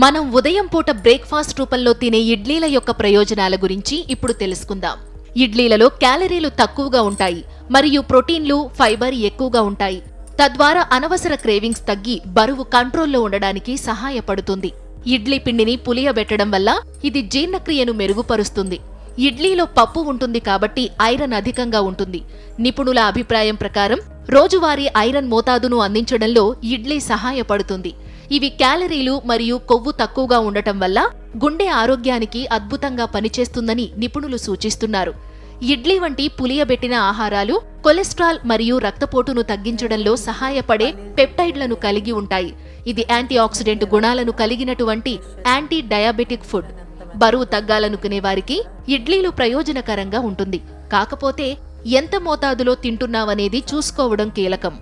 మనం ఉదయం పూట బ్రేక్ఫాస్ట్ రూపంలో తినే ఇడ్లీల యొక్క ప్రయోజనాల గురించి ఇప్పుడు తెలుసుకుందాం. ఇడ్లీలలో క్యాలరీలు తక్కువగా ఉంటాయి మరియు ప్రోటీన్లు, ఫైబర్ ఎక్కువగా ఉంటాయి. తద్వారా అనవసర క్రేవింగ్స్ తగ్గి బరువు కంట్రోల్లో ఉండడానికి సహాయపడుతుంది. ఇడ్లీ పిండిని పులియబెట్టడం వల్ల ఇది జీర్ణక్రియను మెరుగుపరుస్తుంది. ఇడ్లీలో పప్పు ఉంటుంది కాబట్టి ఐరన్ అధికంగా ఉంటుంది. నిపుణుల అభిప్రాయం ప్రకారం రోజువారీ ఐరన్ మోతాదును అందించడంలో ఇడ్లీ సహాయపడుతుంది. ఇవి క్యాలరీలు మరియు కొవ్వు తక్కువగా ఉండటం వల్ల గుండె ఆరోగ్యానికి అద్భుతంగా పనిచేస్తుందని నిపుణులు సూచిస్తున్నారు. ఇడ్లీ వంటి పులియబెట్టిన ఆహారాలు కొలెస్ట్రాల్ మరియు రక్తపోటును తగ్గించడంలో సహాయపడే పెప్టైడ్లను కలిగి ఉంటాయి. ఇది యాంటీ ఆక్సిడెంట్ గుణాలను కలిగినటువంటి యాంటీ డయాబెటిక్ ఫుడ్. బరువు తగ్గాలనుకునే వారికి ఇడ్లీలు ప్రయోజనకరంగా ఉంటుంది. కాకపోతే ఎంత మోతాదులో తింటున్నావనేది చూసుకోవడం కీలకం.